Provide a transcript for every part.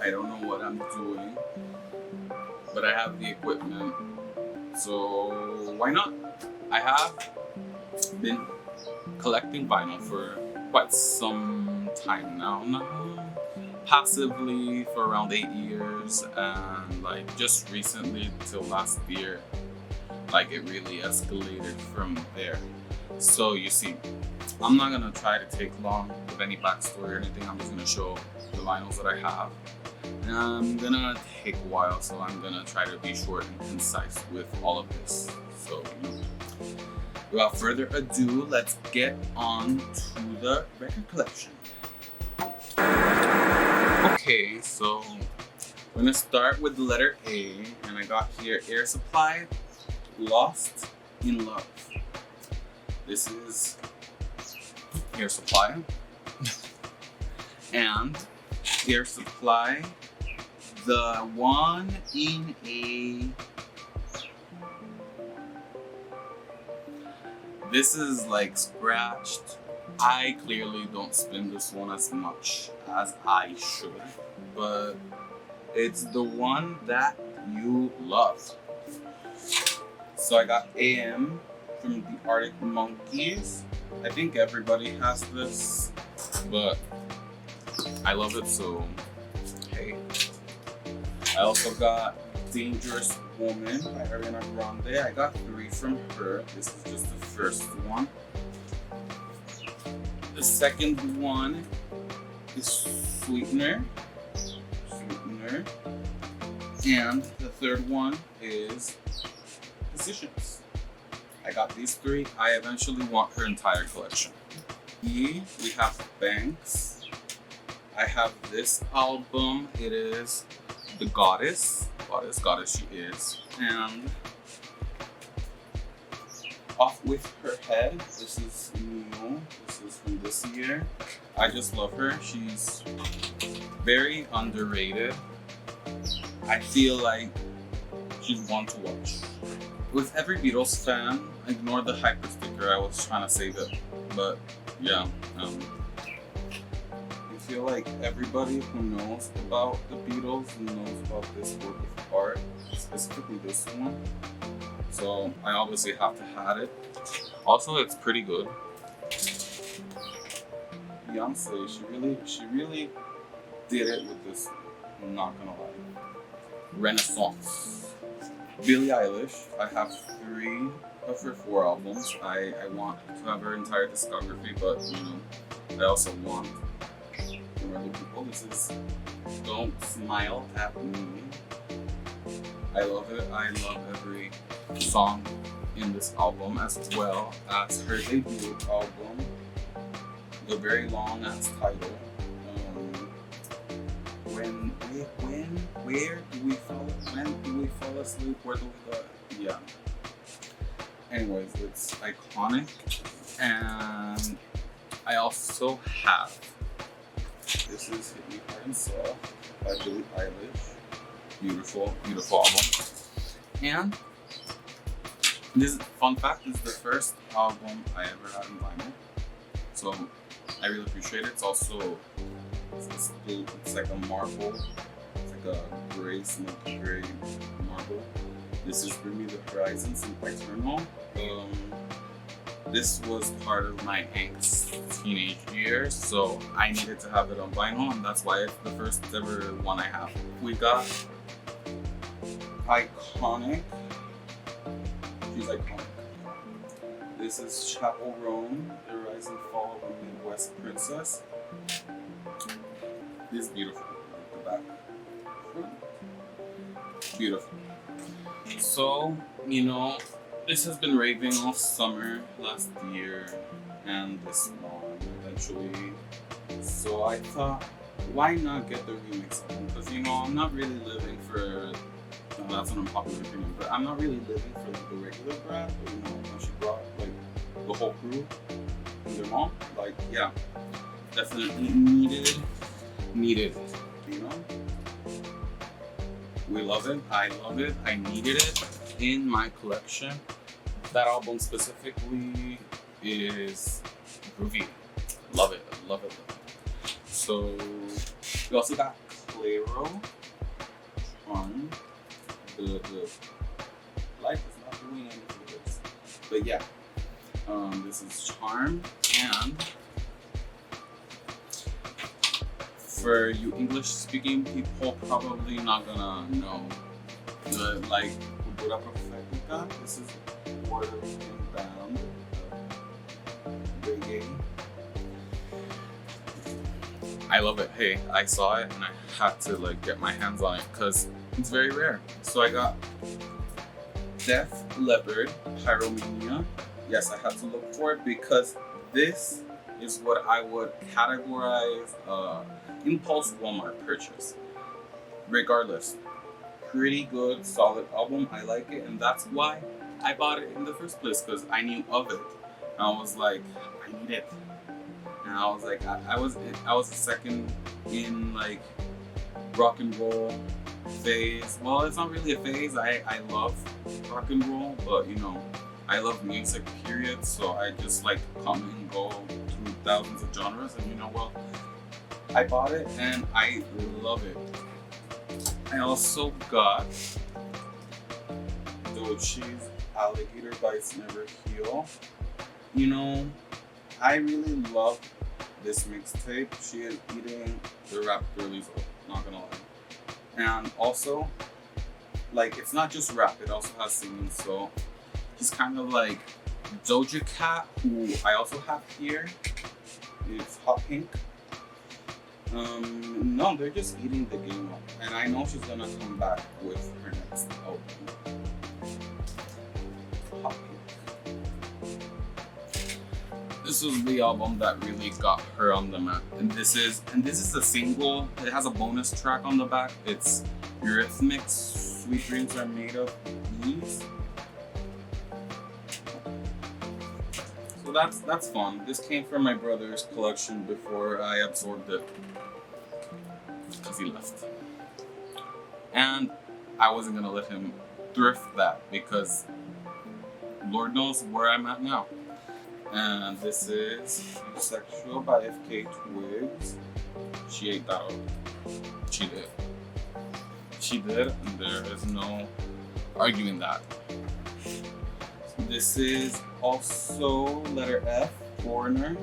I don't know what I'm doing, but I have the equipment, so why not? I have been collecting vinyl for quite some time now, passively for around 8 years, and like just recently till last year, like it really escalated from there. So you see, I'm not gonna try to take long with any backstory or anything. I'm just gonna show the vinyls that I have. And I'm gonna take a while, so I'm gonna try to be short and concise with all of this. So, without further ado, let's get on to the record collection. Okay, so we're gonna start with the letter A, and I got here Air Supply, Lost in Love. This is Air Supply. And Air Supply, the one in a... This is like scratched. I clearly don't spin this one as much as I should, but it's the one that you love. So I got AM from the Arctic Monkeys. I think everybody has this, but I love it, so hey. I also got Dangerous Woman by Ariana Grande. I got 3 from her. This is just the first one. The second one is Sweetener. And the third one is Positions. I got these 3. I eventually want her entire collection. We have Banks. I have this album. It is The Goddess. Goddess she is. And Off With Her Head. This is new. This is from this year. I just love her. She's very underrated. I feel like she's one to watch. With every Beatles fan, ignore the hyper sticker. I was trying to save it, but yeah. I feel like everybody who knows about the Beatles knows about this work of art, specifically this one. So I obviously have to have it. Also, it's pretty good. Beyoncé, she really did it with this. I'm not gonna lie. Renaissance. Billie Eilish. I have 3 of her 4 albums. I want to have her entire discography, but I also want from other people. This is Don't Smile at Me. I love it. I love every song in this album, as well as her debut album, the very long ass title. Where do we fall asleep? Where do we go? Yeah. Anyways, it's iconic. And I also have, this is Hit Me Hard and Soft by Billie Eilish. Beautiful, beautiful album. And this, fun fact, this is the first album I ever had in vinyl. So I really appreciate it. It's also, it's like a marble. It's like a gray, smoky gray marble. This is Bring Me the Horizon, Sempiternal. This was part of my angst teenage years, so I needed to have it on vinyl, and that's why it's the first ever one I have. We got Iconic. She's iconic. This is Chappell Roan, The Rise and Fall of a Midwest Princess. This is beautiful. The back. Beautiful. So, this has been raving all summer, last year, and this fall eventually. So I thought, why not get the remix album? Because I'm not really living for, that's an unpopular opinion, but I'm not really living for the regular Brat. But when she brought the whole crew and their mom, yeah, definitely needed. We love it. I love it. I needed it in my collection. That album specifically is groovy. Love it. So we also got Clairo. On the light is not doing anything with this. But yeah, this is Charm, and for you English speaking people probably not gonna know the like Cultura Profética. This is a Puerto Rican band, reggae. I love it. Hey, I saw it and I had to like get my hands on it because it's very rare. So I got Leppard, Pyromania. Yes, I had to look for it because this is what I would categorize impulse Walmart purchase. Regardless, pretty good, solid album. I like it, and that's why I bought it in the first place because I knew of it. And I was like, I need it. And I was like, I was a second in like rock and roll phase. Well, it's not really a phase. I love rock and roll, but you know, I love music, period. So I just like come and go through thousands of genres, and you know what? I bought it and I love it. I also got Doechii's Alligator Bites Never Heal. You know, I really love this mixtape. She is eating the rap girlies up, not gonna lie. And also, like, it's not just rap, it also has singing, so he's kind of like Doja Cat, who I also have here. It's Hot Pink. No, they're just eating the game up. And I know she's gonna come back with her next album. Hot Pink. This was the album that really got her on the map. And this is a single. It has a bonus track on the back. It's Eurythmics, Sweet Dreams Are Made of These. So that's fun. This came from my brother's collection before I absorbed it. Because he left. And I wasn't gonna let him thrift that because Lord knows where I'm at now. And this is Sexual by FKA Twigs. She ate that up. She did. She did, and there is no arguing that. This is also letter F, Foreigner.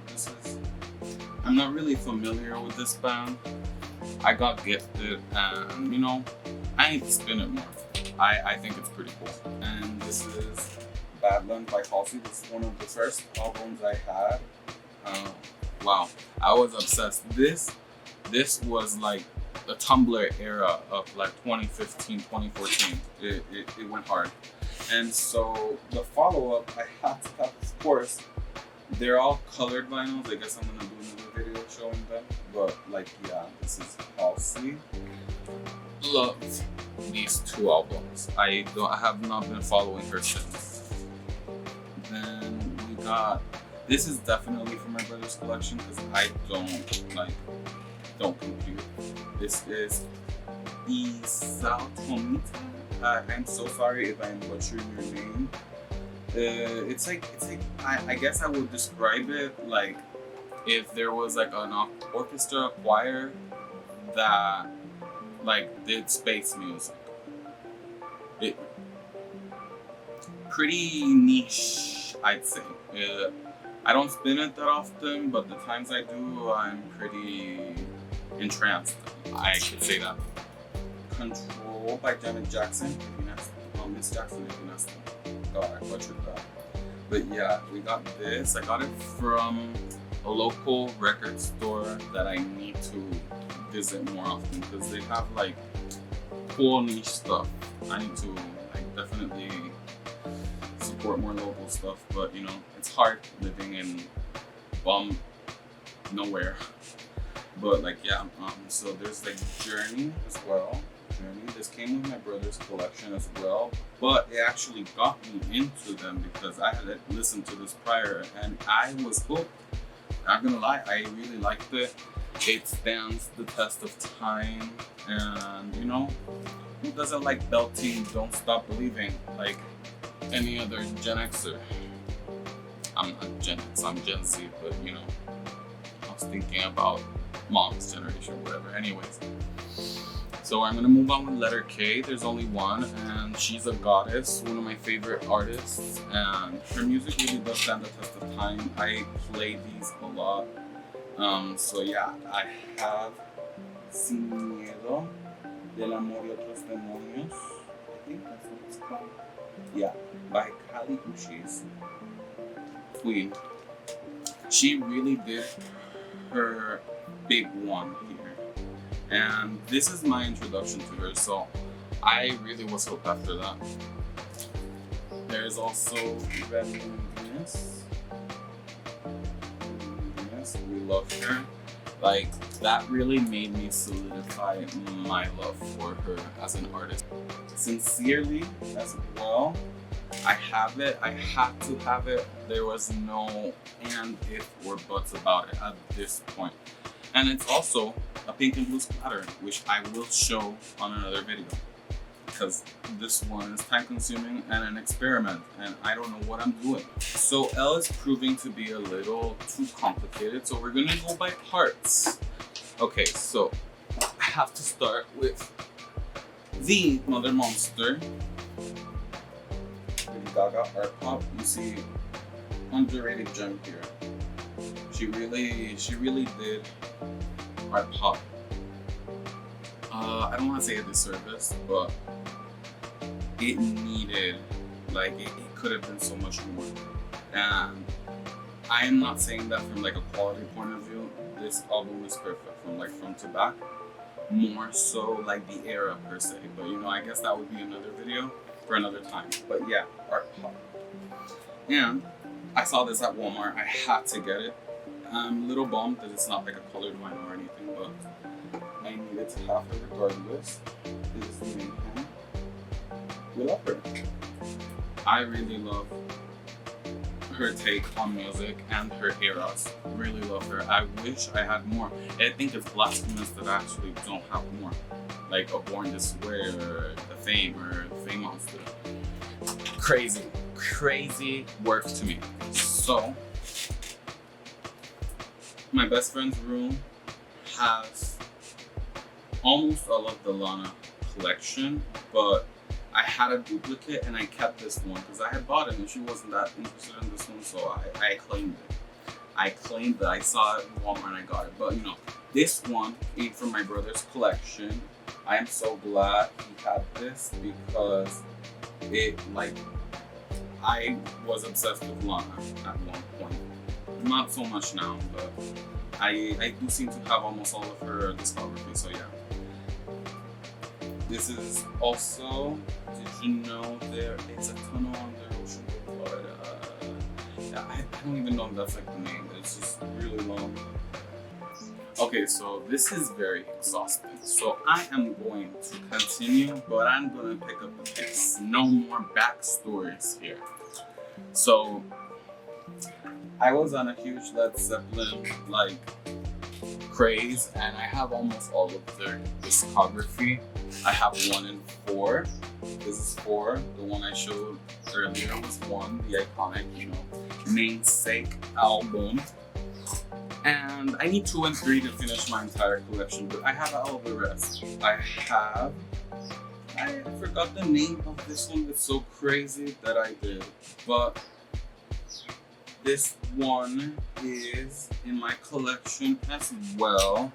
This is, I'm not really familiar with this band. I got gifted, and you know, I ain't spin it more. I think it's pretty cool. And this is Badland by Halsey. This is one of the first albums I had. Wow, I was obsessed. This was like the Tumblr era of like 2015, 2014. It went hard. And so the follow-up I had to have, of course, they're all colored vinyls. I guess I'm gonna do another video showing them. But like, yeah, this is Halsey. Love these two albums. I have not been following her since. Then we got, this is definitely from my brother's collection because I don't compute. This is Isatomita. I'm so sorry if I'm butchering your name. It's like I guess I would describe it like if there was like an orchestra choir that like did space music. It pretty niche, I'd say. I don't spin it that often, but the times I do, I'm pretty entranced. I could say that. Control by Janet Jackson. Miss Jackson, if you know. God, I butchered that. But yeah, we got this. I got it from a local record store that I need to visit more often because they have like cool niche stuff. I need to like definitely support more local stuff, but you know, it's hard living in nowhere. But like, yeah, so there's like Journey as well. This came with my brother's collection as well, but it actually got me into them because I had listened to this prior and I was hooked. Not gonna lie, I really liked it. It stands the test of time, and you know, who doesn't like belting Don't Stop Believing like any other Gen Xer? I'm not Gen X, I'm Gen Z, but you know, I was thinking about mom's generation, whatever. Anyways, so I'm gonna move on with letter K. There's only one, and she's a goddess, one of my favorite artists, and her music really does stand the test of time. I play these a lot. So yeah, I have Sin Miedo, Del Amor y Otros Demonios. I think that's what it's called. Yeah, by Uchis. Queen. She really did her big one here. And this is my introduction to her, so I really was hooked after that. There's also Venus. We love her. Like, that really made me solidify my love for her as an artist. Sincerely as well. I have it. I had to have it. There was no and, if, or buts about it at this point. And it's also a pink and blue splatter, which I will show on another video. Because this one is time consuming and an experiment, and I don't know what I'm doing. So L is proving to be a little too complicated, so we're gonna go by parts. Okay, so I have to start with the Mother Monster. Gaga art pop. You see, underrated gem here. She really did art pop. I don't want to say a disservice, but it needed, like, it could have been so much more. And I am not saying that from like a quality point of view. This album is perfect from like front to back. More so like the era per se. But you know, I guess that would be another video for another time. But yeah, art pop. And I saw this at Walmart. I had to get it. I'm a little bummed that it's not like a colored vinyl or anything, but I needed to have it regardless. This is the main hand. We love her. I really love her take on music and her eras. Really love her. I wish I had more. I think it's blasphemous that I actually don't have more. Like a Born This Way or The Fame or The Fame Monster. Crazy work to me. So, my best friend's room has almost all of the Lana collection, but I had a duplicate and I kept this one because I had bought it and she wasn't that interested in this one, so I claimed it. I claimed that I saw it in Walmart and I got it, but you know, this one came from my brother's collection. I am so glad he had this because it, like, I was obsessed with Lana at one point. Not so much now, but I do seem to have almost all of her discography, so yeah. This is also, did you know it's a tunnel under Ocean Blvd. I don't even know if that's like the name, it's just really long. Okay, so this is very exhausting. So I am going to continue, but I'm gonna pick up the pace. No more backstories here. So I was on a huge Led Zeppelin like craze, and I have almost all of their discography. I have 1 and 4. This is 4. The one I showed earlier was 1, the iconic, you know, namesake album. And I need 2 and 3 to finish my entire collection, but I have all of the rest. I forgot the name of this one. It's so crazy that I did, but this one is in my collection as well.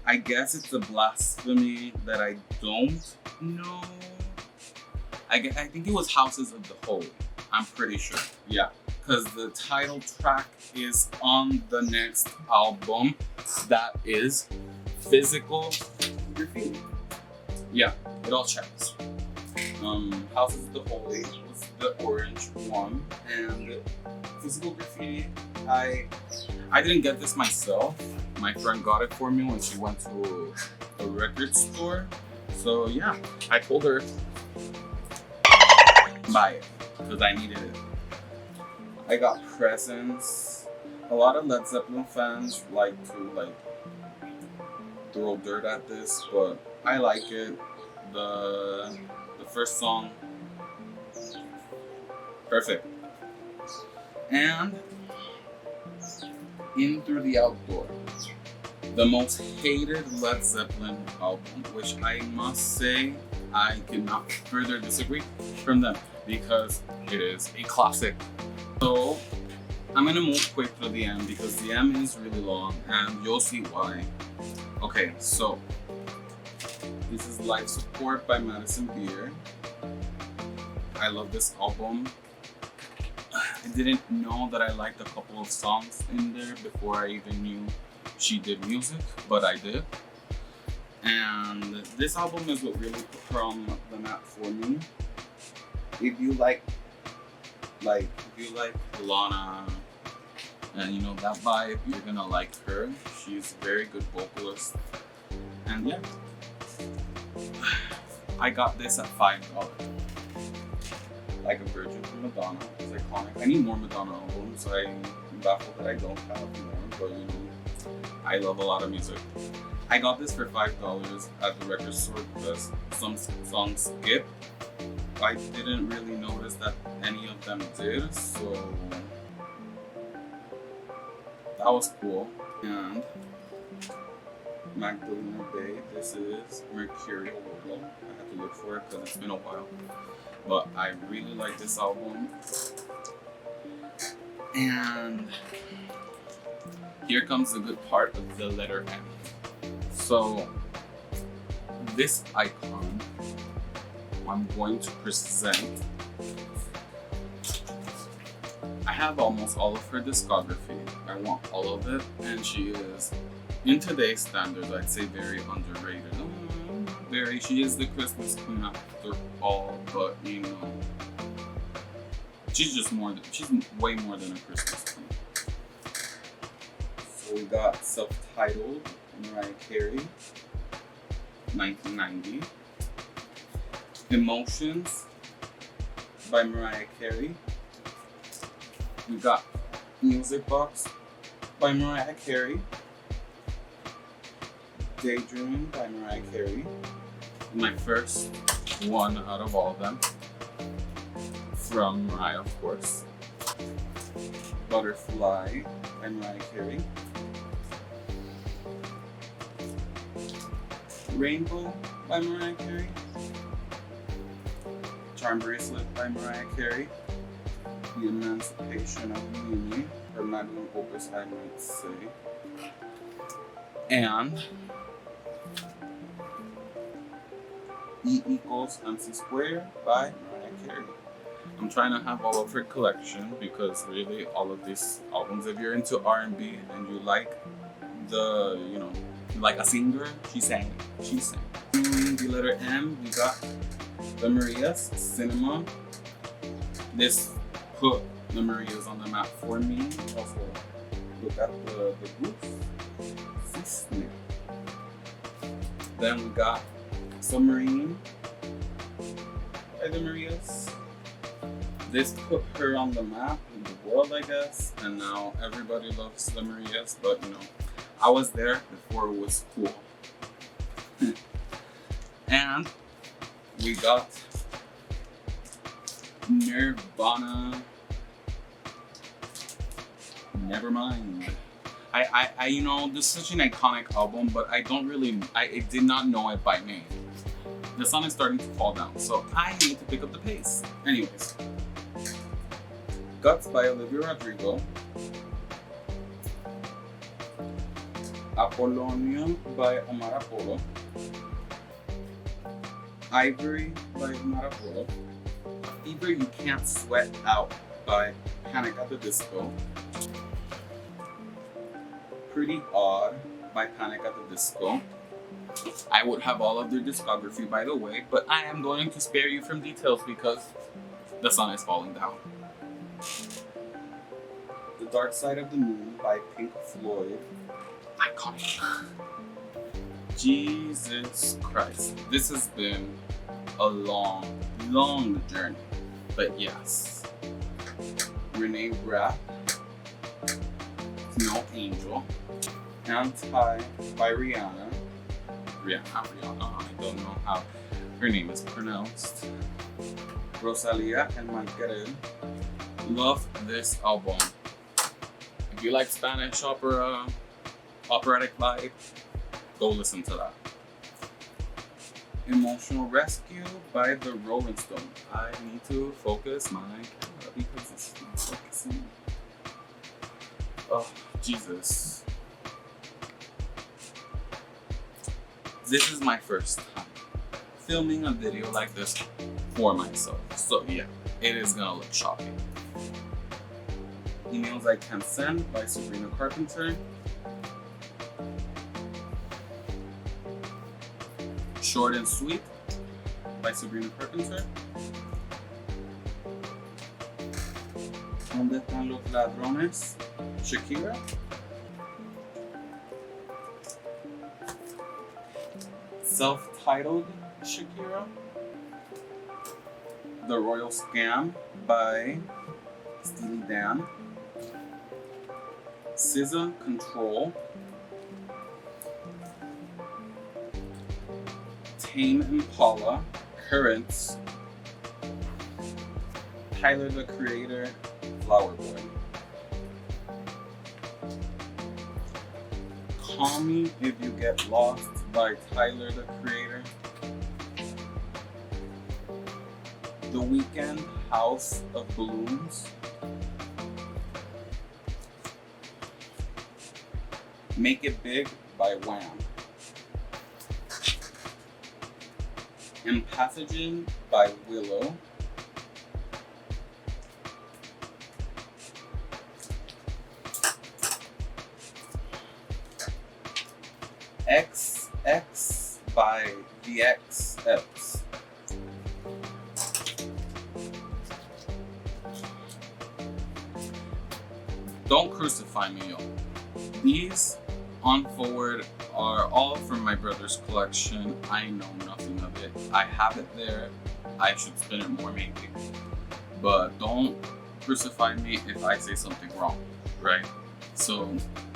I guess it's a blasphemy that I don't know. I think it was Houses of the Holy. I'm pretty sure. Yeah, because the title track is on the next album. That is Physical Graffiti. Yeah, it all checks. Houses of the Holy was the orange one, and Physical Graffiti, I didn't get this myself. My friend got it for me when she went to a record store. So yeah, I told her buy it because I needed it. I got presents. A lot of Led Zeppelin fans like to throw dirt at this, but I like it. The first song, perfect. And In Through the Outdoor. the most hated Led Zeppelin album, which I must say I cannot further disagree from them because it is a classic. So I'm gonna move quick through the M because the M is really long and you'll see why. Okay, so this is Life Support by Madison Beer. I love this album. I didn't know that I liked a couple of songs in there before I even knew she did music, but I did. And this album is what really put her on the map for me. If you like Lana and you know that vibe, you're gonna like her. She's a very good vocalist. And yeah, I got this at $5. Like a Virgin from Madonna. It's iconic. I need more Madonna albums. I'm baffled that I don't have more, but you know, I love a lot of music. I got this for $5 at the record store because some songs skip. I didn't really notice that any of them did, so that was cool. And Magdalena Bay, this is Mercurial World. I had to look for it because it's been a while. But I really like this album. And here comes the good part of the letter M. So this icon I'm going to present. I have almost all of her discography. I want all of it, and she is, in today's standards, I'd say very underrated. She is the Christmas queen after all, but you know, she's way more than a Christmas queen. So we got Self-Titled, Mariah Carey, 1990. Emotions by Mariah Carey. We got Music Box by Mariah Carey. Daydreaming by Mariah Carey. My first one out of all of them. From Mariah, of course. Butterfly by Mariah Carey. Rainbow by Mariah Carey. Charm Bracelet by Mariah Carey. The Emancipation of Mimi, her magnum opus, I might say. And E = MC Square by Mariah Carey. I'm trying to have all of her collection because really all of these albums, if you're into R&B and you like you like a singer, she sang. The letter M, we got the Marias, Cinema. This put the Marias on the map for me. Also, look at the groups. Sweetener. Then we got Submarine by the Marias. This put her on the map in the world, I guess, and now everybody loves the Marias, but you know, I was there before it was cool. And we got Nirvana, Nevermind. I you know, this is such an iconic album, but I did not know it by name. The sun is starting to fall down, so I need to pick up the pace. Anyways, Guts by Olivia Rodrigo. Apollonia by Omar Apollo. Ivory by Omar Apollo. Fever You Can't Sweat Out by Panic at the Disco. Pretty Odd by Panic at the Disco. I would have all of their discography, by the way, but I am going to spare you from details because the sun is falling down. The Dark Side of the Moon by Pink Floyd. Iconic. Jesus Christ. This has been a long journey. But yes. Renee Brat. No Angel. Anti by Rihanna. Rihanna, I don't know how her name is pronounced. Rosalia and Mal Querer. Love this album. If you like Spanish opera, operatic vibe, go listen to that. Emotional Rescue by the Rolling Stone. I need to focus my camera because it's not focusing. Oh, Jesus. This is my first time filming a video like this for myself. So yeah, it is gonna look shocking. Emails I Can't Send by Sabrina Carpenter. Short and Sweet by Sabrina Carpenter. ¿Dónde están los ladrones? Shakira. Self-titled Shakira. The Royal Scam by Steely Dan. SZA Control. Tame Impala, Currents. Tyler the Creator, Flower Boy. Call Me If You Get Lost by Tyler the Creator. The Weeknd, House of Balloons. Make It Big by Wham. Empathogen by Willow. XX by The XX. Don't crucify me, y'all. These on forward are all from my brother's collection. I know nothing of it. I have it there. I should spin it more maybe. But don't crucify me if I say something wrong, right? So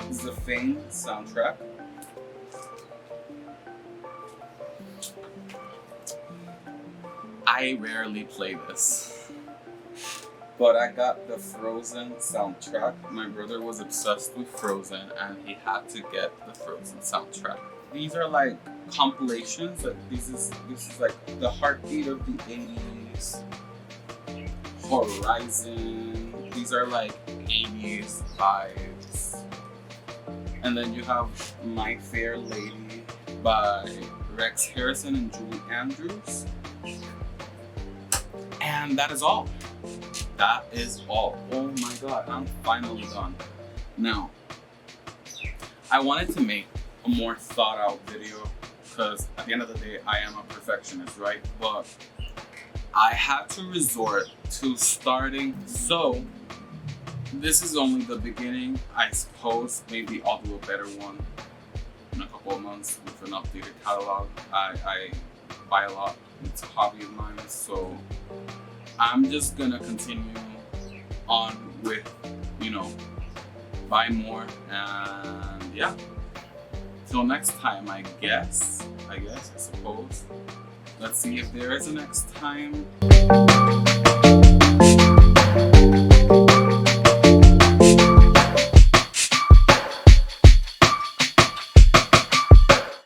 this is the Fame soundtrack. I rarely play this, but I got the Frozen soundtrack. My brother was obsessed with Frozen and he had to get the Frozen soundtrack. These are like compilations. Like this is like the heartbeat of the 80s. Horizon. These are like 80s vibes. And then you have My Fair Lady by Rex Harrison and Julie Andrews. And that is all. That is all. Oh my god, I'm finally done. Now, I wanted to make a more thought out video because at the end of the day, I am a perfectionist, right? But I had to resort to starting. So this is only the beginning. I suppose maybe I'll do a better one in a couple of months with an updated catalog. I buy a lot. It's a hobby of mine, so I'm just gonna continue on with, buy more, and yeah. Till next time, I suppose. Let's see if there is a next time.